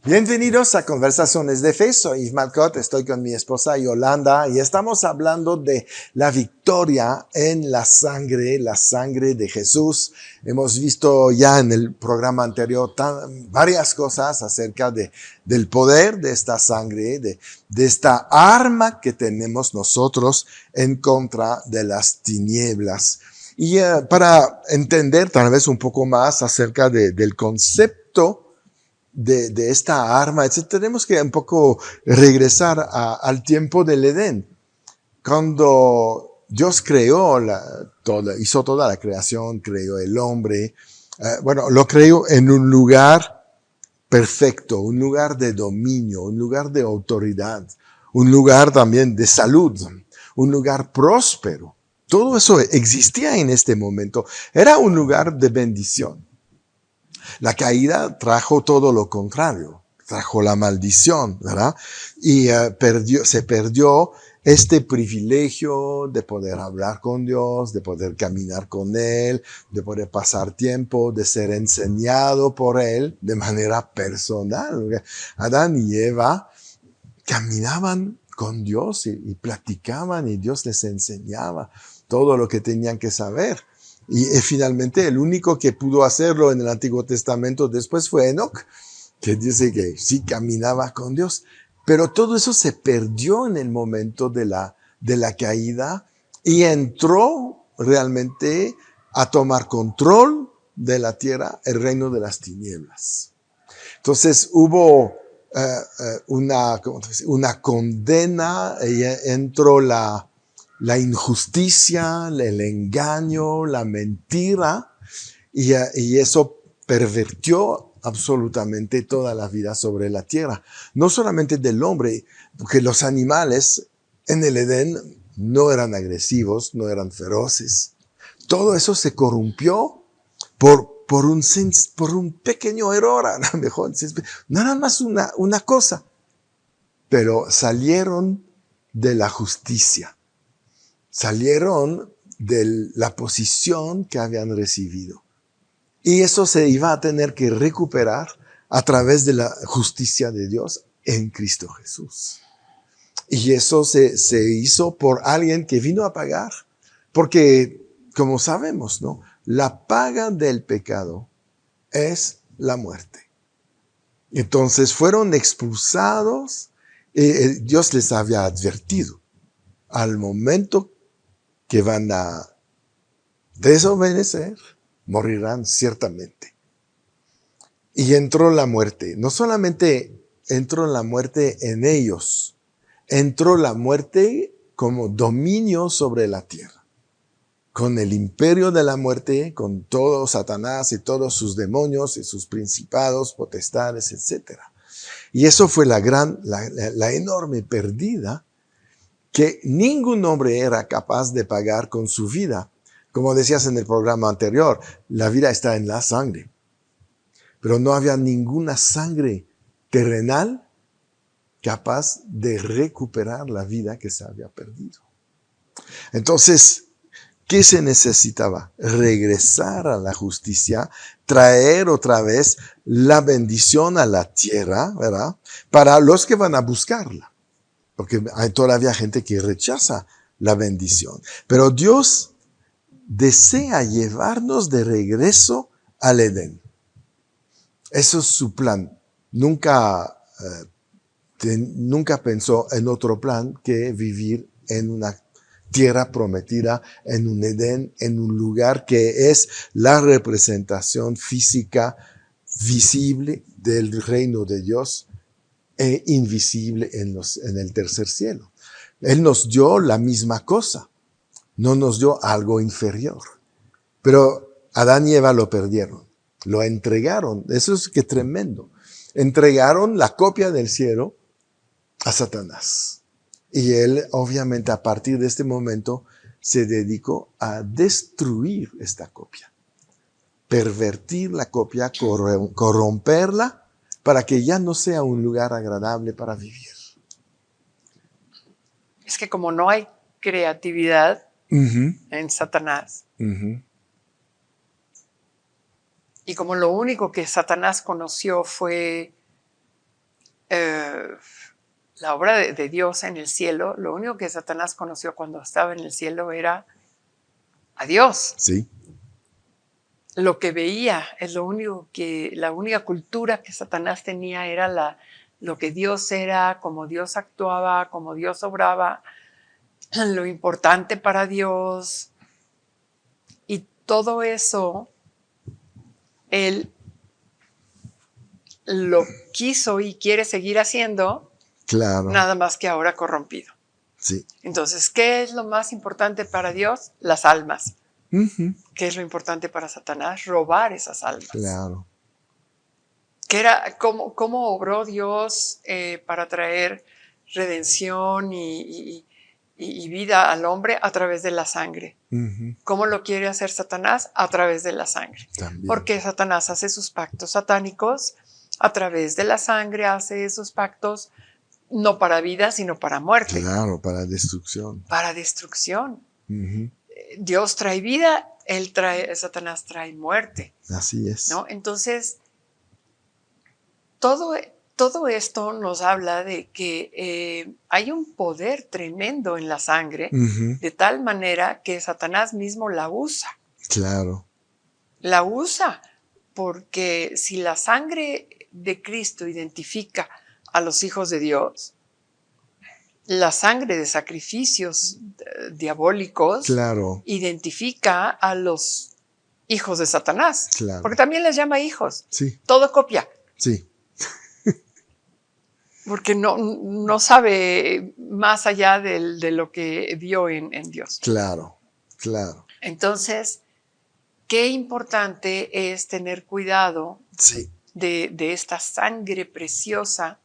Bienvenidos a Conversaciones de Fe. Soy Yves Malcott, estoy con mi esposa Yolanda y estamos hablando de la victoria en la sangre de Jesús. Hemos visto ya en el programa anterior varias cosas acerca del poder de esta sangre, de esta arma que tenemos nosotros en contra de las tinieblas. Y para entender tal vez un poco más acerca del concepto de esta arma, tenemos que un poco regresar al tiempo del Edén. Cuando Dios creó hizo toda la creación, creó el hombre, lo creó en un lugar perfecto, un lugar de dominio, un lugar de autoridad, un lugar también de salud, un lugar próspero. Todo eso existía en este momento. Era un lugar de bendición. La caída trajo todo lo contrario, trajo la maldición, ¿verdad? Y se perdió este privilegio de poder hablar con Dios, de poder caminar con Él, de poder pasar tiempo, de ser enseñado por Él de manera personal. Adán y Eva caminaban con Dios y platicaban y Dios les enseñaba todo lo que tenían que saber. Y finalmente el único que pudo hacerlo en el Antiguo Testamento después fue Enoc, que dice que sí caminaba con Dios. Pero todo eso se perdió en el momento de la caída y entró realmente a tomar control de la tierra el reino de las tinieblas. Entonces hubo una condena, y entró la injusticia, el engaño, la mentira, y eso pervirtió absolutamente toda la vida sobre la tierra. No solamente del hombre, porque los animales en el Edén no eran agresivos, no eran feroces. Todo eso se corrompió por un pequeño error, a lo mejor. Nada más una cosa. Pero salieron de la justicia. Salieron de la posición que habían recibido. Y eso se iba a tener que recuperar a través de la justicia de Dios en Cristo Jesús. Y eso se hizo por alguien que vino a pagar. Porque, como sabemos, ¿no? La paga del pecado es la muerte. Entonces fueron expulsados. Dios les había advertido. Al momento que van a desobedecer, morirán ciertamente. Y entró la muerte. No solamente entró la muerte en ellos, entró la muerte como dominio sobre la tierra. Con el imperio de la muerte, con todo Satanás y todos sus demonios y sus principados, potestades, etc. Y eso fue la enorme pérdida que ningún hombre era capaz de pagar con su vida. Como decías en el programa anterior, la vida está en la sangre. Pero no había ninguna sangre terrenal capaz de recuperar la vida que se había perdido. Entonces, ¿qué se necesitaba? Regresar a la justicia, traer otra vez la bendición a la tierra, ¿verdad? Para los que van a buscarla. Porque hay todavía gente que rechaza la bendición. Pero Dios desea llevarnos de regreso al Edén. Eso es su plan. Nunca pensó en otro plan que vivir en una tierra prometida, en un Edén, en un lugar que es la representación física visible del reino de Dios e invisible en el tercer cielo. Él nos dio la misma cosa, no nos dio algo inferior. Pero Adán y Eva lo perdieron, lo entregaron. Eso es que tremendo. Entregaron la copia del cielo a Satanás. Y él, obviamente, a partir de este momento, se dedicó a destruir esta copia. Pervertir la copia, corromperla, para que ya no sea un lugar agradable para vivir. Es que como no hay creatividad en Satanás, y como lo único que Satanás conoció fue la obra de Dios en el cielo, lo único que Satanás conoció cuando estaba en el cielo era a Dios. Sí. Lo que veía es la única cultura que Satanás tenía era lo que Dios era, cómo Dios actuaba, cómo Dios obraba, lo importante para Dios. Y todo eso, él lo quiso y quiere seguir haciendo, Claro. nada más que ahora corrompido. Sí. Entonces, ¿qué es lo más importante para Dios? Las almas. Uh-huh. ¿Qué es lo importante para Satanás? Robar esas almas. Claro. ¿Cómo obró Dios para traer redención y vida al hombre? A través de la sangre. Uh-huh. ¿Cómo lo quiere hacer Satanás? A través de la sangre. También. Porque Satanás hace sus pactos satánicos a través de la sangre, hace esos pactos no para vida, sino para muerte. Claro, para destrucción. Para destrucción. Uh-huh. Dios trae vida, Satanás trae muerte. Así es. ¿No? Entonces, todo esto nos habla de que hay un poder tremendo en la sangre, Uh-huh. de tal manera que Satanás mismo la usa. Claro. La usa porque si la sangre de Cristo identifica a los hijos de Dios, la sangre de sacrificios diabólicos Claro. identifica a los hijos de Satanás. Claro. Porque también les llama hijos. Sí. Todo copia. Sí. Porque no sabe más allá de lo que vio en Dios. Claro. Claro. Entonces, qué importante es tener cuidado Sí. de esta sangre preciosa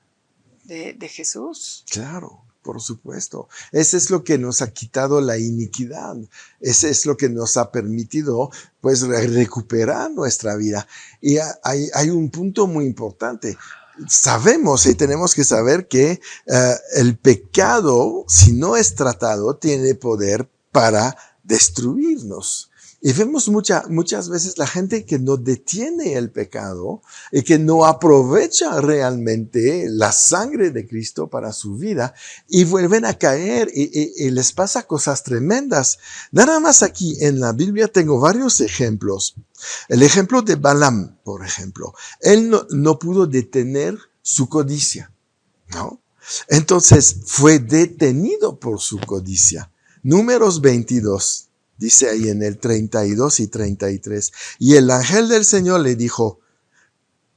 de Jesús. Claro, por supuesto. Ese es lo que nos ha quitado la iniquidad. Ese es lo que nos ha permitido, pues, recuperar nuestra vida. Y hay un punto muy importante. Sabemos y tenemos que saber que el pecado, si no es tratado, tiene poder para destruirnos. Y vemos muchas veces la gente que no detiene el pecado y que no aprovecha realmente la sangre de Cristo para su vida y vuelven a caer y les pasa cosas tremendas. Nada más aquí en la Biblia tengo varios ejemplos. El ejemplo de Balaam, por ejemplo. Él no pudo detener su codicia, ¿no? Entonces fue detenido por su codicia. Números 22. Dice ahí en el 32 y 33. Y el ángel del Señor le dijo,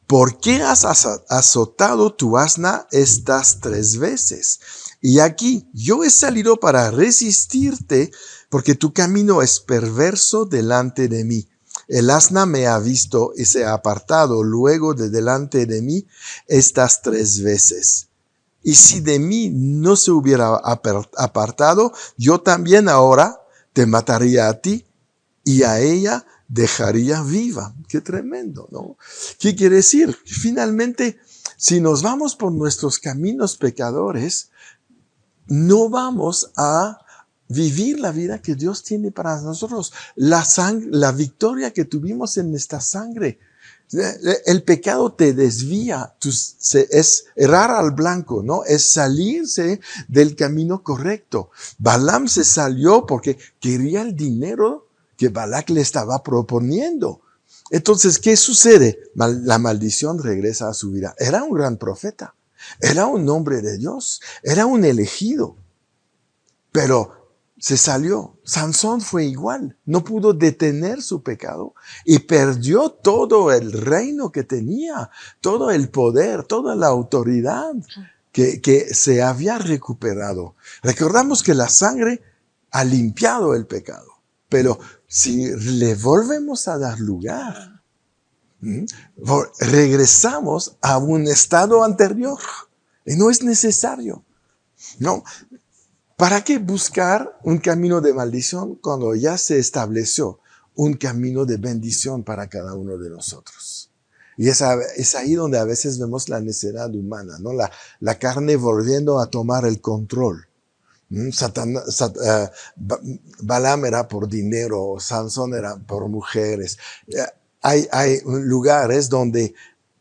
¿por qué has azotado tu asna estas 3 veces? Y aquí yo he salido para resistirte, porque tu camino es perverso delante de mí. El asna me ha visto y se ha apartado luego de delante de mí estas 3 veces. Y si de mí no se hubiera apartado, yo también ahora te mataría a ti y a ella dejaría viva. Qué tremendo, ¿no? ¿Qué quiere decir? Finalmente, si nos vamos por nuestros caminos pecadores, no vamos a vivir la vida que Dios tiene para nosotros. La victoria que tuvimos en esta sangre. El pecado te desvía, es errar al blanco, ¿no? Es salirse del camino correcto. Balaam se salió porque quería el dinero que Balac le estaba proponiendo. Entonces, ¿qué sucede? La maldición regresa a su vida. Era un gran profeta, era un hombre de Dios, era un elegido, pero se salió. Sansón fue igual. No pudo detener su pecado y perdió todo el reino que tenía, todo el poder, toda la autoridad que se había recuperado. Recordamos que la sangre ha limpiado el pecado, pero si le volvemos a dar lugar, regresamos a un estado anterior y no es necesario. No. ¿Para qué buscar un camino de maldición cuando ya se estableció un camino de bendición para cada uno de nosotros? Y es ahí donde a veces vemos la necedad humana, ¿no? La carne volviendo a tomar el control. Balaam era por dinero, Sansón era por mujeres. Hay lugares donde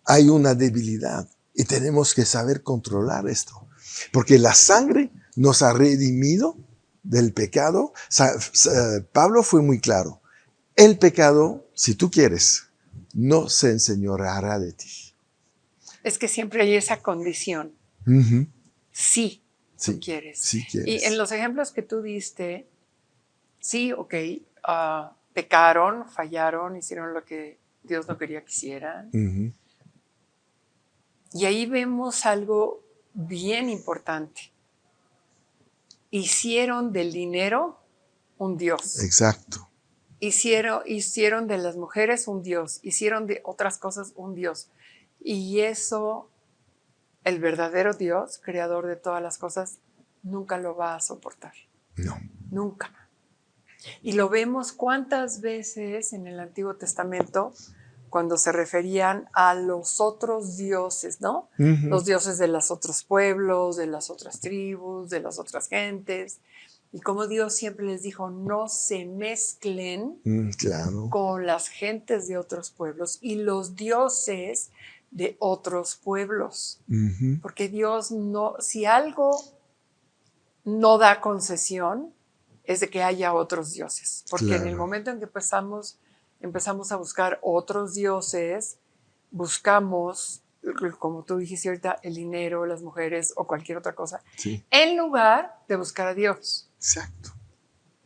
hay una debilidad. Y tenemos que saber controlar esto. Porque la sangre nos ha redimido del pecado. Pablo fue muy claro. El pecado, si tú quieres, no se enseñoreará de ti. Es que siempre hay esa condición. Uh-huh. Sí, Sí, tú quieres. sí quieres. Y en los ejemplos que tú diste, sí, ok, pecaron, fallaron, hicieron lo que Dios no quería que hicieran. Uh-huh. Y ahí vemos algo bien importante. Hicieron del dinero un Dios. Exacto. Hicieron de las mujeres un Dios. Hicieron de otras cosas un Dios. Y eso, el verdadero Dios, creador de todas las cosas, nunca lo va a soportar. No. Nunca. Y lo vemos cuántas veces en el Antiguo Testamento cuando se referían a los otros dioses, ¿no? Uh-huh. Los dioses de los otros pueblos, de las otras tribus, de las otras gentes. Y como Dios siempre les dijo, no se mezclen claro. con las gentes de otros pueblos y los dioses de otros pueblos. Uh-huh. Porque Dios no, si algo no da concesión, es de que haya otros dioses. Porque claro. en el momento en que empezamos a buscar otros dioses, buscamos, como tú dijiste ahorita, el dinero, las mujeres o cualquier otra cosa, sí. en lugar de buscar a Dios. Exacto.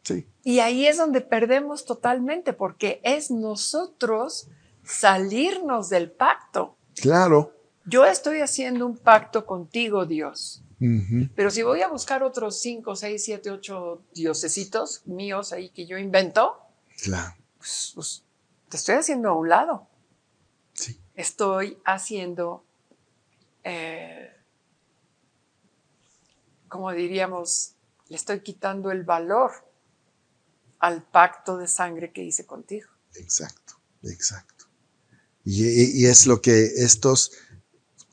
Sí. Y ahí es donde perdemos totalmente, porque es nosotros salirnos del pacto. Claro. Yo estoy haciendo un pacto contigo, Dios. Uh-huh. Pero si voy a buscar otros 5, 6, 7, 8 diosesitos míos ahí que yo invento, claro. pues te estoy haciendo a un lado. Sí. Estoy haciendo, como diríamos, le estoy quitando el valor al pacto de sangre que hice contigo. Exacto, exacto. Y es lo que estos,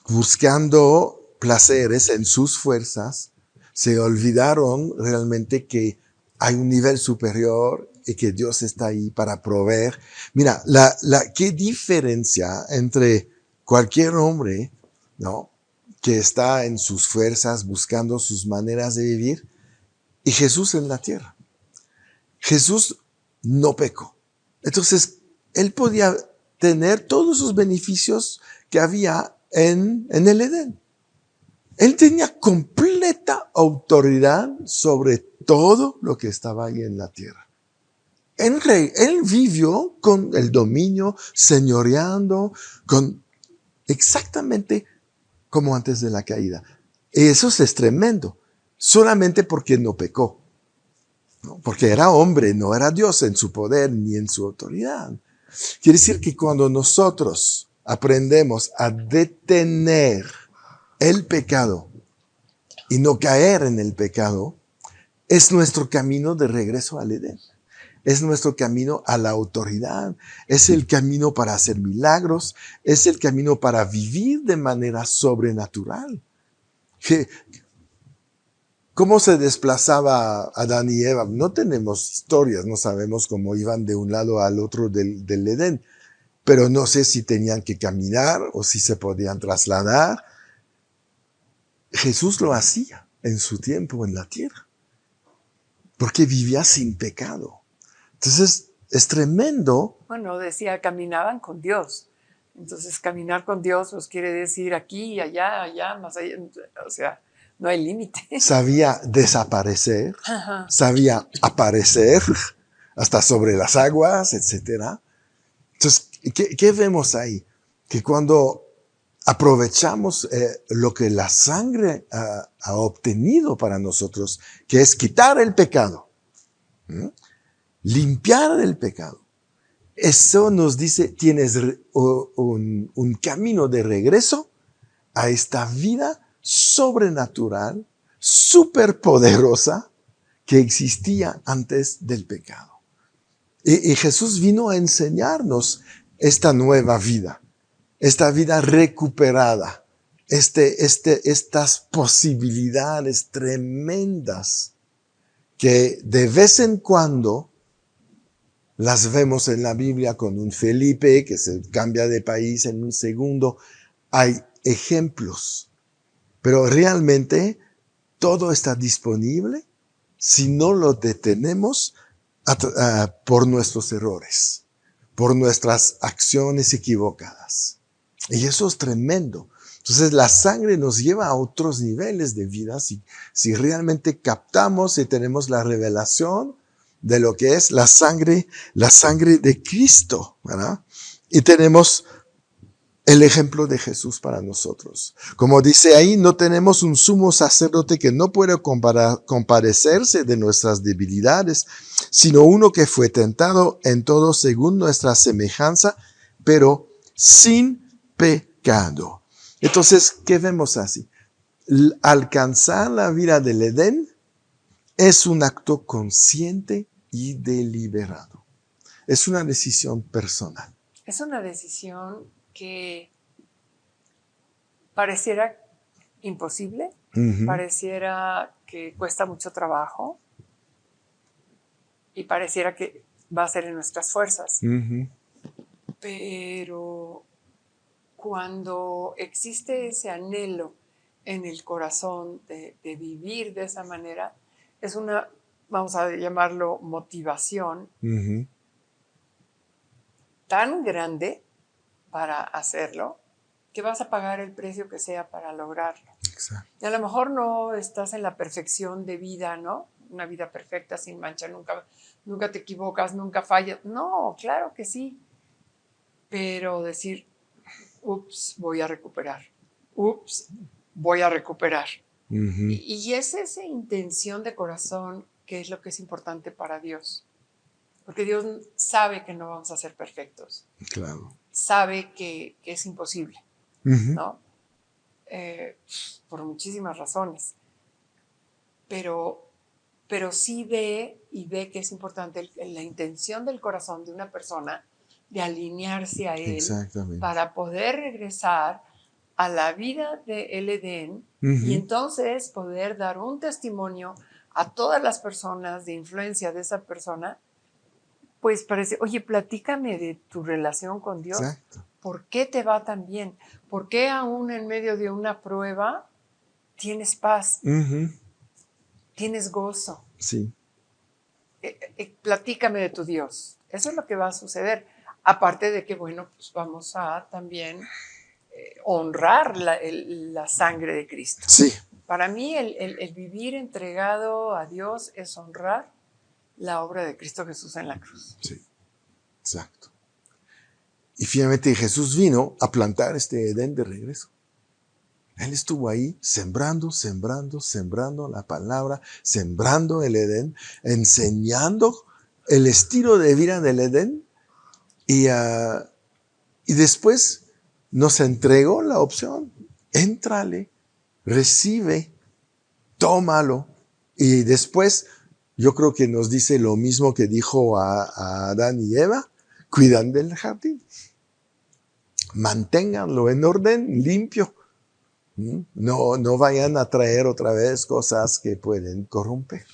buscando placeres en sus fuerzas, se olvidaron realmente que hay un nivel superior y que Dios está ahí para proveer. Mira, qué diferencia entre cualquier hombre, ¿no?, que está en sus fuerzas buscando sus maneras de vivir, y Jesús en la tierra. Jesús no pecó. Entonces, él podía tener todos esos beneficios que había en el Edén. Él tenía completa autoridad sobre todo lo que estaba ahí en la tierra. Él vivió con el dominio, señoreando, exactamente como antes de la caída. Eso es tremendo, solamente porque no pecó. ¿No? Porque era hombre, no era Dios en su poder ni en su autoridad. Quiere decir que cuando nosotros aprendemos a detener el pecado y no caer en el pecado, es nuestro camino de regreso al Edén. Es nuestro camino a la autoridad, es el camino para hacer milagros, es el camino para vivir de manera sobrenatural. ¿Cómo se desplazaba Adán y Eva? No tenemos historias, no sabemos cómo iban de un lado al otro del Edén, pero no sé si tenían que caminar o si se podían trasladar. Jesús lo hacía en su tiempo en la tierra, porque vivía sin pecado. Entonces, es tremendo. Bueno, decía, caminaban con Dios. Entonces, caminar con Dios pues quiere decir aquí, allá, más allá. O sea, no hay límite. Sabía desaparecer, sabía aparecer, hasta sobre las aguas, etc. Entonces, ¿qué vemos ahí? Que cuando aprovechamos lo que la sangre ha obtenido para nosotros, que es quitar el pecado, limpiar el pecado, eso nos dice, tienes un camino de regreso a esta vida sobrenatural, superpoderosa, que existía antes del pecado. Y Jesús vino a enseñarnos esta nueva vida, esta vida recuperada, estas posibilidades tremendas que de vez en cuando las vemos en la Biblia con un Felipe que se cambia de país en un segundo. Hay ejemplos, pero realmente todo está disponible si no lo detenemos por nuestros errores, por nuestras acciones equivocadas. Y eso es tremendo. Entonces la sangre nos lleva a otros niveles de vida si realmente captamos y tenemos la revelación de lo que es la sangre de Cristo, ¿verdad? Y tenemos el ejemplo de Jesús para nosotros. Como dice ahí, no tenemos un sumo sacerdote que no puede compadecerse de nuestras debilidades, sino uno que fue tentado en todo según nuestra semejanza, pero sin pecado. Entonces, ¿qué vemos así? Alcanzar la vida del Edén es un acto consciente y deliberado. Es una decisión personal. Es una decisión que pareciera imposible, pareciera que cuesta mucho trabajo y pareciera que va a ser en nuestras fuerzas. Pero cuando existe ese anhelo en el corazón de vivir de esa manera, es una, vamos a llamarlo, motivación tan grande para hacerlo, que vas a pagar el precio que sea para lograrlo. Exacto. Y a lo mejor no estás en la perfección de vida, ¿no? Una vida perfecta, sin mancha, nunca te equivocas, nunca fallas. No, claro que sí. Pero decir, ups, voy a recuperar. Ups, voy a recuperar. Y es esa intención de corazón que es lo que es importante para Dios. Porque Dios sabe que no vamos a ser perfectos. Claro. Sabe que es imposible, ¿no? Por muchísimas razones. Pero sí ve que es importante la intención del corazón de una persona de alinearse a Él para poder regresar a la vida del Edén y entonces poder dar un testimonio a todas las personas de influencia de esa persona. Pues parece, oye, platícame de tu relación con Dios. Exacto. ¿Por qué te va tan bien? ¿Por qué aún en medio de una prueba tienes paz? Tienes gozo. Sí. Platícame de tu Dios. Eso es lo que va a suceder. Aparte de que, bueno, pues vamos a también honrar la sangre de Cristo. Sí. Para mí el vivir entregado a Dios es honrar la obra de Cristo Jesús en la cruz. Sí, exacto. Y finalmente Jesús vino a plantar este Edén de regreso. Él estuvo ahí sembrando la palabra, sembrando el Edén, enseñando el estilo de vida del Edén y después nos entregó la opción. Éntrale, recibe, tómalo y después yo creo que nos dice lo mismo que dijo a Adán y Eva, cuidan del jardín. Manténganlo en orden, limpio. No vayan a traer otra vez cosas que pueden corromper.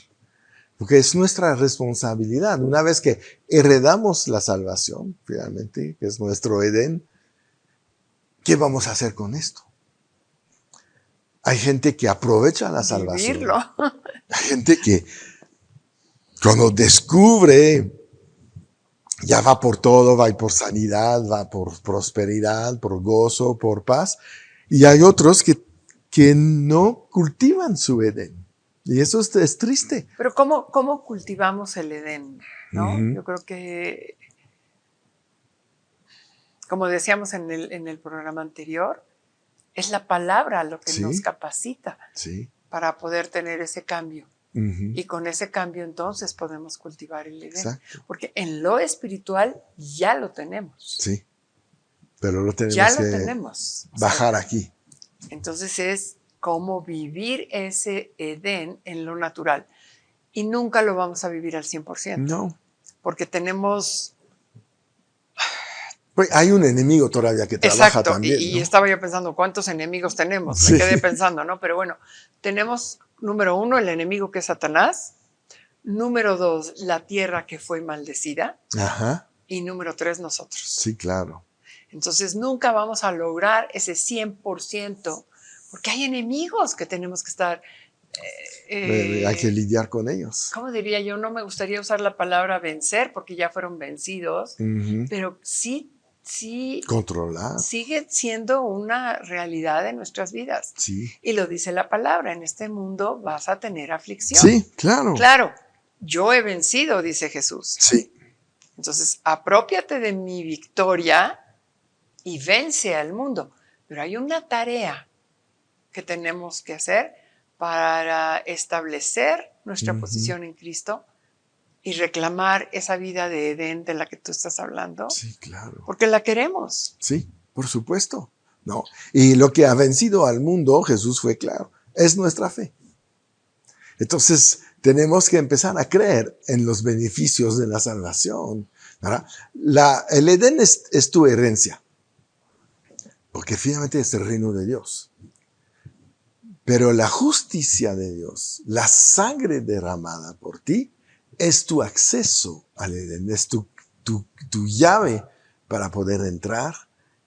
Porque es nuestra responsabilidad. Una vez que heredamos la salvación, finalmente, que es nuestro Edén, ¿qué vamos a hacer con esto? Hay gente que aprovecha la salvación. Vivirlo. Hay gente que cuando descubre, ya va por todo, va por sanidad, va por prosperidad, por gozo, por paz. Y hay otros que no cultivan su Edén. Y eso es triste. Pero ¿cómo cultivamos el Edén? ¿No? Yo creo que, como decíamos en el programa anterior, es la palabra lo que nos capacita para poder tener ese cambio. Y con ese cambio entonces podemos cultivar el Edén. Exacto. Porque en lo espiritual ya lo tenemos. Sí, pero lo tenemos ya lo tenemos. Bajar aquí. Entonces es cómo vivir ese Edén en lo natural. Y nunca lo vamos a vivir al 100%. No. Porque tenemos... Hay un enemigo todavía que trabaja también. Y estaba yo pensando, ¿cuántos enemigos tenemos? Sí. Me quedé pensando, ¿no? Pero bueno, tenemos, número 1, el enemigo que es Satanás. Número 2, la tierra que fue maldecida. Ajá. Y número 3, nosotros. Sí, claro. Entonces nunca vamos a lograr ese 100% porque hay enemigos que tenemos que estar... Hay que lidiar con ellos. ¿Cómo diría yo? No me gustaría usar la palabra vencer porque ya fueron vencidos, pero sí Controlar. sigue siendo una realidad en nuestras vidas. Sí. Y lo dice la palabra, en este mundo vas a tener aflicción. Sí, claro. Claro, yo he vencido, dice Jesús. Sí. Entonces, apropiate de mi victoria y vence al mundo. Pero hay una tarea que tenemos que hacer para establecer nuestra posición en Cristo y reclamar esa vida de Edén de la que tú estás hablando. Sí, claro. Porque la queremos. Sí, por supuesto. No. Y lo que ha vencido al mundo, Jesús fue claro, es nuestra fe. Entonces, tenemos que empezar a creer en los beneficios de la salvación, ¿verdad? El Edén es tu herencia, porque finalmente es el reino de Dios. Pero la justicia de Dios, la sangre derramada por ti, es tu acceso al Edén, es tu llave para poder entrar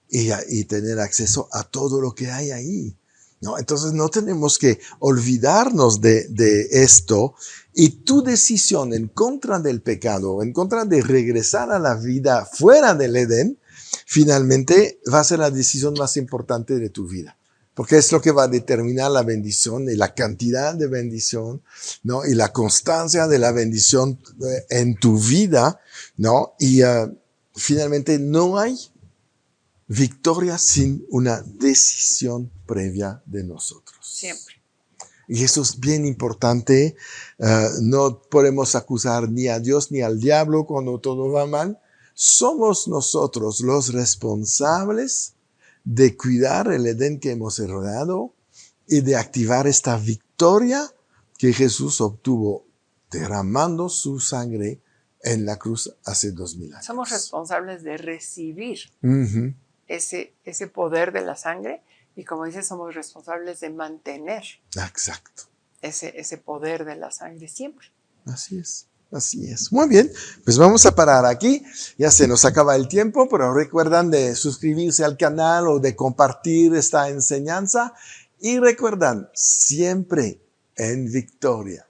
y tener acceso a todo lo que hay ahí, ¿no? Entonces no tenemos que olvidarnos de esto, y tu decisión en contra del pecado, en contra de regresar a la vida fuera del Edén, finalmente va a ser la decisión más importante de tu vida. Porque es lo que va a determinar la bendición y la cantidad de bendición, ¿no? Y la constancia de la bendición en tu vida, ¿no? Y finalmente no hay victoria sin una decisión previa de nosotros. Siempre. Y eso es bien importante. No podemos acusar ni a Dios ni al diablo cuando todo va mal. Somos nosotros los responsables de cuidar el Edén que hemos heredado y de activar esta victoria que Jesús obtuvo derramando su sangre en la cruz hace 2000 años. Somos responsables de recibir ese poder de la sangre, y como dices, somos responsables de mantener Exacto. ese poder de la sangre siempre. Así es. Así es. Muy bien, pues vamos a parar aquí. Ya se nos acaba el tiempo, pero recuerdan de suscribirse al canal o de compartir esta enseñanza. Y recuerdan, siempre en victoria.